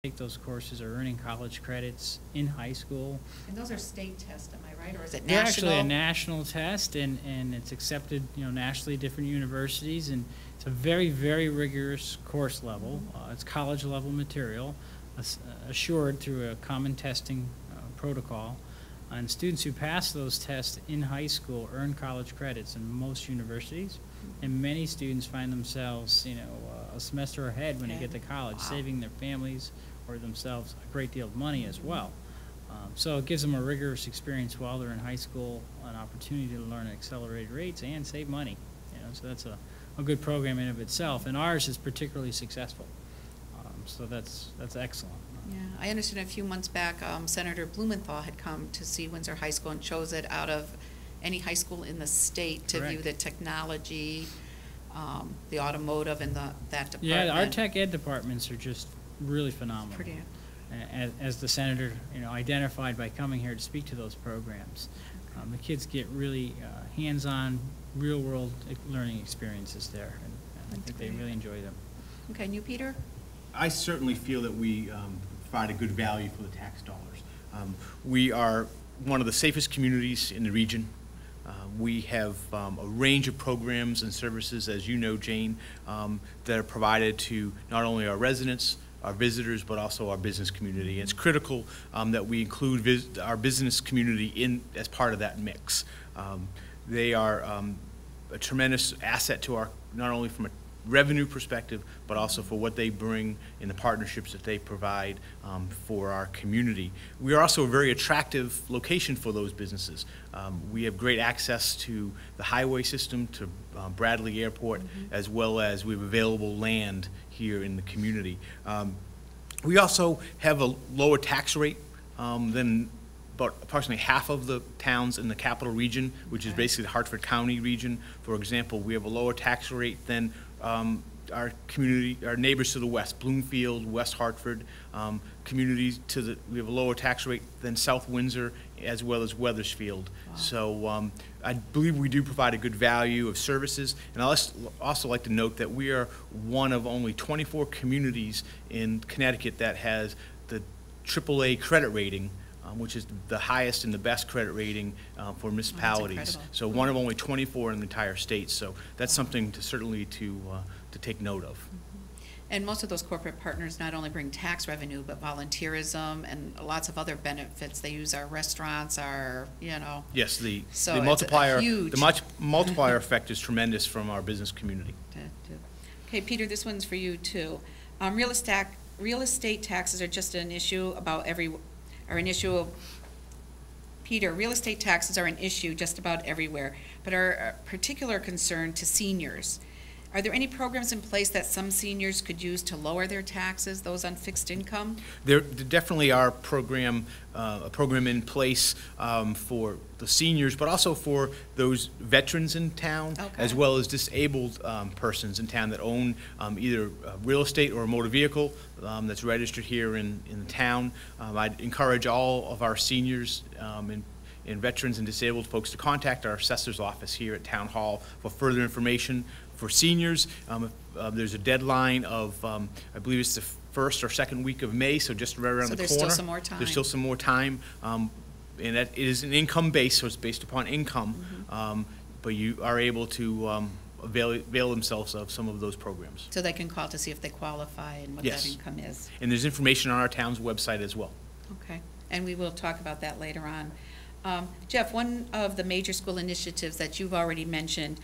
take those courses are earning college credits in high school. And those are state tests, am I right, or is it They're national? actually a national test, and it's accepted, nationally at different universities, and it's a very, very rigorous course level. It's college level material, assured through a common testing protocol. And students who pass those tests in high school earn college credits in most universities, and many students find themselves, a semester ahead when they get to college, saving their families or themselves a great deal of money as well. So it gives them a rigorous experience while they're in high school, an opportunity to learn at accelerated rates and save money. So that's a good program in of itself, and ours is particularly successful. So that's excellent. Yeah, I understand a few months back, Senator Blumenthal had come to see Windsor High School and chose it out of any high school in the state to view the technology, the automotive, and that department. Yeah, our tech ed departments are just really phenomenal. Pretty. As the senator, identified by coming here to speak to those programs. The kids get really hands-on, real-world learning experiences there, and I think they really enjoy them. Okay, and you, Peter? I certainly feel that we provide a good value for the tax dollars. We are one of the safest communities in the region. We have a range of programs and services, as you know, Jane, that are provided to not only our residents, our visitors, but also our business community. It's critical that we include our business community as part of that mix. They are a tremendous asset to our, not only from a revenue perspective, but also for what they bring in the partnerships that they provide for our community. We are also a very attractive location for those businesses. We have great access to the highway system, to Bradley Airport, as well as we have available land here in the community. We also have a lower tax rate than about approximately half of the towns in the capital region, which is basically the Hartford County region. For example, we have a lower tax rate than our community, our neighbors to the west, Bloomfield, West Hartford, communities we have a lower tax rate than South Windsor, as well as Weathersfield. Wow. So I believe we do provide a good value of services, and I'd also like to note that we are one of only 24 communities in Connecticut that has the AAA credit rating, which is the highest and the best credit rating for municipalities. So one of only 24 in the entire state. So that's something to certainly to take note of. And most of those corporate partners not only bring tax revenue, but volunteerism and lots of other benefits. They use our restaurants, Yes, the multiplier effect is tremendous from our business community. Okay, Peter, this one's for you too. Real estate taxes are just an issue Peter, real estate taxes are an issue just about everywhere, but are a particular concern to seniors. Are there any programs in place that some seniors could use to lower their taxes, those on fixed income? There definitely are a program in place for the seniors, but also for those veterans in town, as well as disabled persons in town that own either real estate or a motor vehicle that's registered here in the town. I'd encourage all of our seniors and veterans and disabled folks to contact our assessor's office here at Town Hall for further information. For seniors, there's a deadline of, I believe it's the first or second week of May, so just right around the corner. So there's still some more time. There's still some more time, and that is an income base, so it's based upon income, but you are able to avail themselves of some of those programs. So they can call to see if they qualify and what that income is. And there's information on our town's website as well. Okay, and we will talk about that later on. Jeff, one of the major school initiatives that you've already mentioned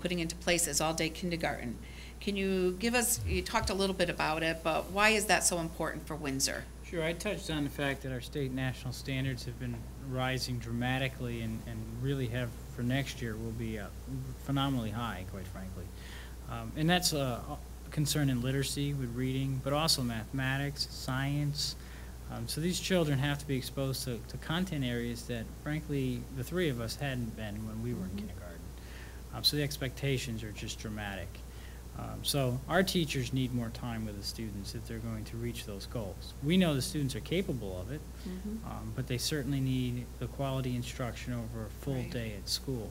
putting into place is all-day kindergarten. Can you you talked a little bit about it, but why is that so important for Windsor? Sure, I touched on the fact that our state and national standards have been rising dramatically and really have, for next year, will be phenomenally high, quite frankly. And that's a concern in literacy with reading, but also mathematics, science. So these children have to be exposed to content areas that, frankly, the three of us hadn't been when we were in kindergarten. So the expectations are just dramatic. So our teachers need more time with the students if they're going to reach those goals. We know the students are capable of it, but they certainly need the quality instruction over a full day at school.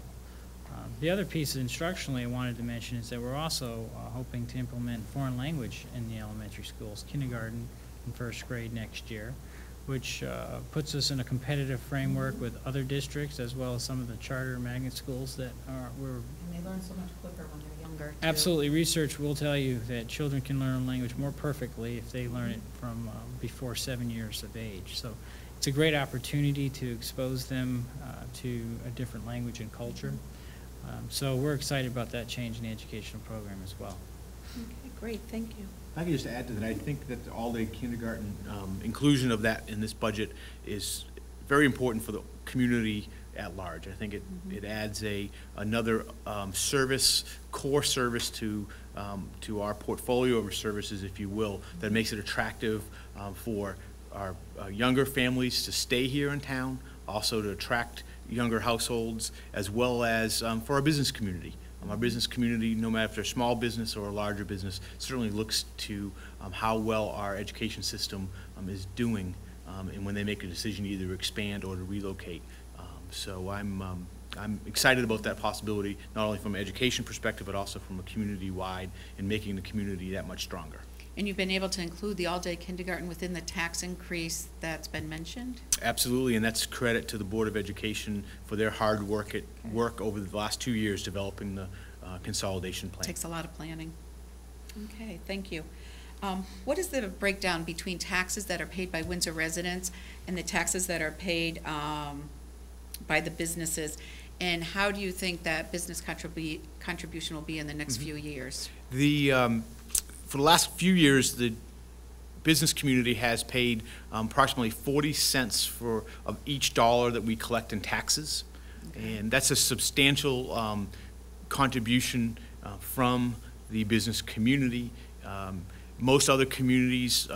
The other piece instructionally I wanted to mention is that we're also hoping to implement foreign language in the elementary schools, kindergarten in first grade next year, which puts us in a competitive framework with other districts as well as some of the charter magnet schools that we're. And they learn so much quicker when they're younger, too. Absolutely. Research will tell you that children can learn a language more perfectly if they learn it from before 7 years of age. So it's a great opportunity to expose them to a different language and culture. So we're excited about that change in the educational program as well. Okay, great, thank you. If I could just add to that, I think that the all-day kindergarten inclusion of that in this budget is very important for the community at large. I think it adds another core service to our portfolio of services, if you will, that makes it attractive for our younger families to stay here in town, also to attract younger households, as well as for our business community. Our business community, no matter if they're a small business or a larger business, certainly looks to how well our education system is doing, and when they make a decision to either expand or to relocate. So I'm excited about that possibility, not only from an education perspective, but also from a community-wide, and making the community that much stronger. And you've been able to include the all-day kindergarten within the tax increase that's been mentioned? Absolutely, and that's credit to the Board of Education for their hard work over the last 2 years developing the consolidation plan. Takes a lot of planning. Okay, thank you. What is the breakdown between taxes that are paid by Windsor residents and the taxes that are paid by the businesses? And how do you think that business contribution will be in the next few years? For the last few years, the business community has paid approximately 40 cents of each dollar that we collect in taxes. Okay. And that's a substantial contribution from the business community. Most other communities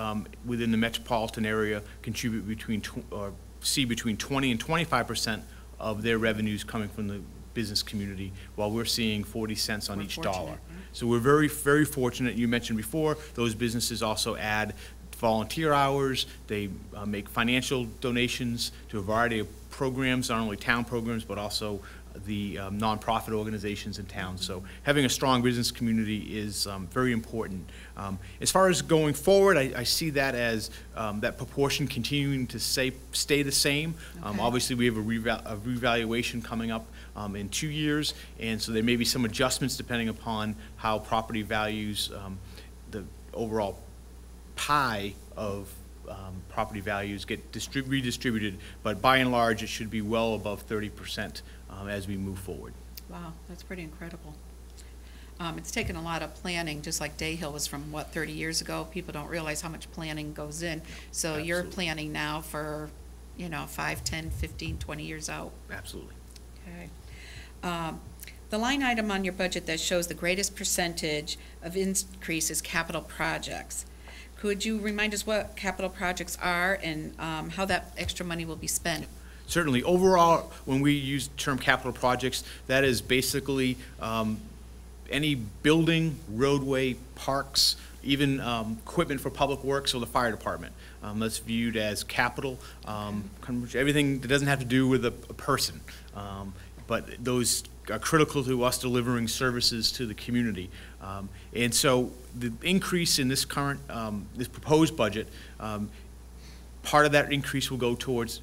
within the metropolitan area contribute between 20 and 25% of their revenues coming from the business community, while we're seeing 40 cents on each dollar. So we're very, very fortunate. You mentioned before, those businesses also add volunteer hours. They make financial donations to a variety of programs, not only town programs, but also the nonprofit organizations in town. So having a strong business community is very important. As far as going forward, I see that as that proportion continuing to stay the same. Okay. Obviously, we have a revaluation coming up in 2 years, and so there may be some adjustments depending upon how property values, the overall pie of property values get redistributed, but by and large, it should be well above 30% as we move forward. Wow, that's pretty incredible. It's taken a lot of planning, just like Day Hill was from, 30 years ago? People don't realize how much planning goes in. So Absolutely. You're planning now for, 5, 10, 15, 20 years out. Absolutely. Okay. The line item on your budget that shows the greatest percentage of increase is capital projects. Could you remind us what capital projects are and how that extra money will be spent? Certainly. Overall, when we use the term capital projects, that is basically any building, roadway, parks, even equipment for public works or the fire department. That's viewed as capital, everything that doesn't have to do with a person. But those are critical to us delivering services to the community. And so the increase in this current, this proposed budget, part of that increase will go towards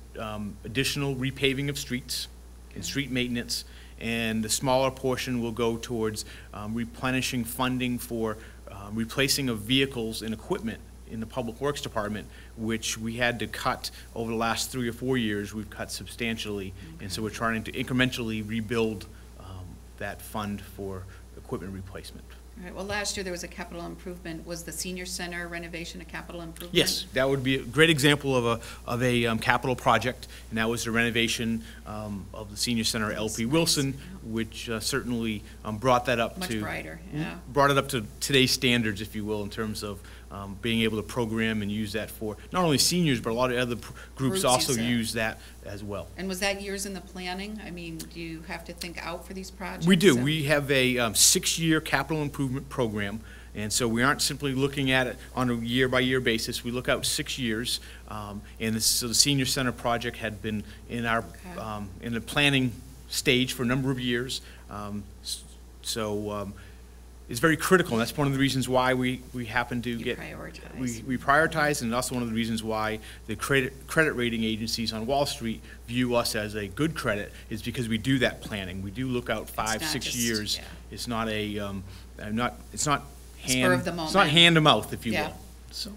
additional repaving of streets and street maintenance, and the smaller portion will go towards replenishing funding for replacing of vehicles and equipment in the Public Works Department, which we had to cut over the last 3 or 4 years. We've cut substantially, and so we're trying to incrementally rebuild that fund for equipment replacement. All right, well, last year there was a capital improvement. Was the senior center renovation a capital improvement? Yes, that would be a great example of a capital project, and that was the renovation of the senior center at LP Wilson, which certainly brought that up Much to brighter, yeah. brought it up to today's standards, if you will, in terms of being able to program and use that for not only seniors, but a lot of other groups also use that as well. And was that years in the planning? I mean, do you have to think out for these projects? We do. We have a 6-year capital improvement program, and so we aren't simply looking at it on a year-by-year basis. We look out 6 years, so the senior center project had been in our in the planning stage for a number of years. is very critical, and that's one of the reasons why we happen to You prioritize. we prioritize, and also one of the reasons why the credit rating agencies on Wall Street view us as a good credit, is because we do that planning. We do look out 5, not 6 just- years. yeah. It's not a, it's not Spur of the It's not moment. hand to mouth, if you Yeah. will. So,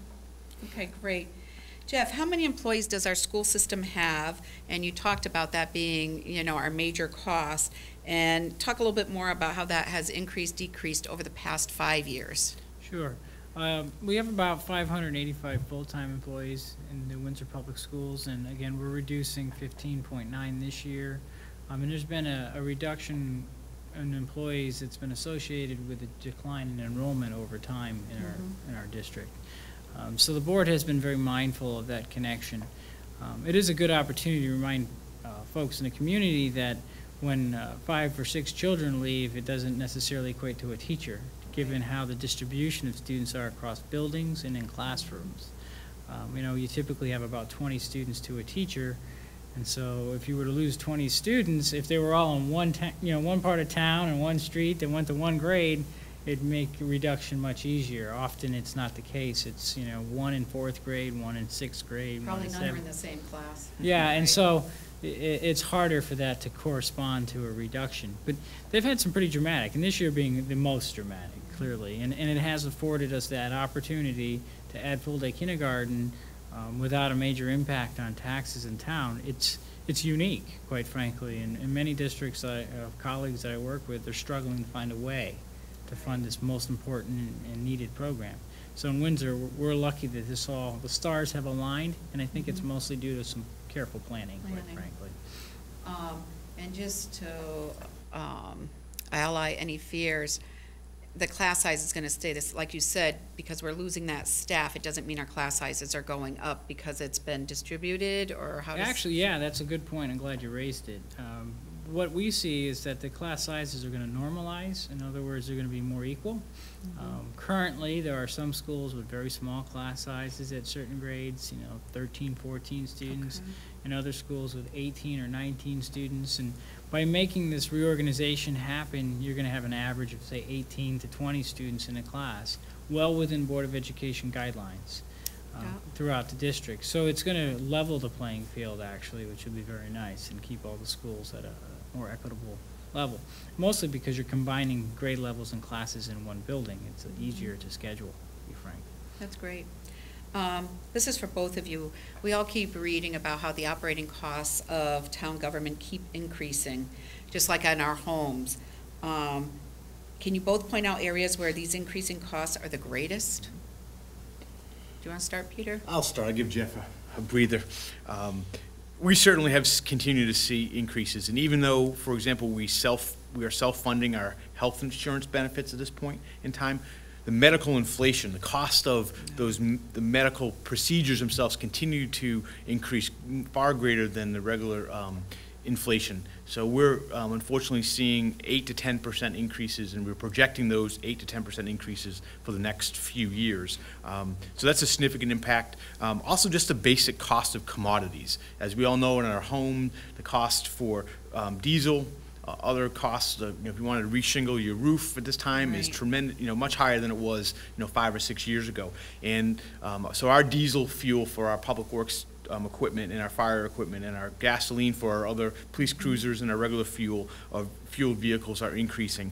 Okay, great. Jeff, how many employees does our school system have? And you talked about that being, you know, our major cost. And talk a little bit more about how that has increased, decreased over the past 5 years. Sure. We have about 585 full-time employees in the Windsor Public Schools, and again, we're reducing 15.9 this year. And there's been a reduction in employees that's been associated with a decline in enrollment over time in our district. So the board has been very mindful of that connection. It is a good opportunity to remind folks in the community that when 5 or 6 children leave, it doesn't necessarily equate to a teacher, given how the distribution of students are across buildings and in classrooms. You know, you typically have about 20 students to a teacher, and so if you were to lose 20 students, if they were all in one part of town and one street that went to one grade, it'd make reduction much easier. Often it's not the case. It's, you know, 1 in 4th grade, 1 in 6th grade, 1 Probably in none are 7th. in the same class. Yeah, and Right. so it's harder for that to correspond to a reduction. But they've had some pretty dramatic, and this year being the most dramatic, clearly. And it has afforded us that opportunity to add full-day kindergarten without a major impact on taxes in town. It's unique, quite frankly. And in many districts of colleagues that I work with, they're struggling to find a way to fund this most important and needed program. So in Windsor, we're lucky that the stars have aligned, and I think it's mostly due to some careful planning, quite Planning. frankly. And just to allay any fears, the class size is going to stay this, like you said, because we're losing that staff. It doesn't mean our class sizes are going up because it's been distributed, or how does? Actually, yeah, that's a good point. I'm glad you raised it. What we see is that the class sizes are going to normalize. In other words, they're going to be more equal. Currently, there are some schools with very small class sizes at certain grades, 13, 14 students, Okay. and other schools with 18 or 19 students. And by making this reorganization happen, you're going to have an average of, say, 18 to 20 students in a class, well within Board of Education guidelines Yeah. throughout the district. So it's going to level the playing field, actually, which would be very nice, and keep all the schools at a more equitable level. Mostly because you're combining grade levels and classes in one building. It's easier to schedule, to be frank. That's great. This is for both of you. We all keep reading about how the operating costs of town government keep increasing, just like in our homes. Can you both point out areas where these increasing costs are the greatest? Do you want to start, Peter? I'll start. I'll give Jeff a breather. We certainly have continued to see increases, and even though, for example, we are self-funding our health insurance benefits at this point in time, the medical inflation, the cost of the medical procedures themselves continue to increase far greater than the regular inflation. So we're unfortunately seeing 8 to 10% increases, and we're projecting those 8 to 10% increases for the next few years. So that's a significant impact. Also, just the basic cost of commodities. As we all know, in our home, the cost for diesel, other costs, if you wanted to reshingle your roof at this time is Right. tremendous, much higher than it was, 5 or 6 years ago. And so our diesel fuel for our public works equipment and our fire equipment and our gasoline for our other police cruisers and our regular fuel of fueled vehicles are increasing.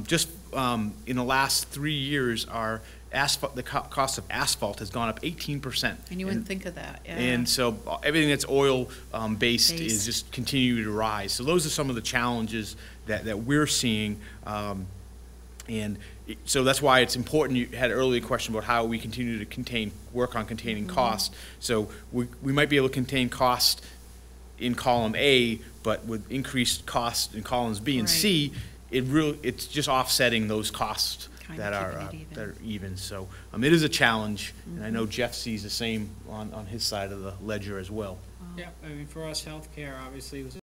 Just in the last 3 years, our asphalt, the cost of asphalt has gone up 18%. And you wouldn't think of that, yeah. And so everything that's oil based is Based. just continuing to rise. So those are some of the challenges that we're seeing. So that's why it's important. You had an earlier question about how we continue to work on containing costs. So we might be able to contain cost in column A, but with increased costs in columns B and C, it's just offsetting those costs Kinda that are keeping it even. that are even. So it is a challenge, and I know Jeff sees the same on his side of the ledger as well. Yeah, I mean, for us, healthcare obviously was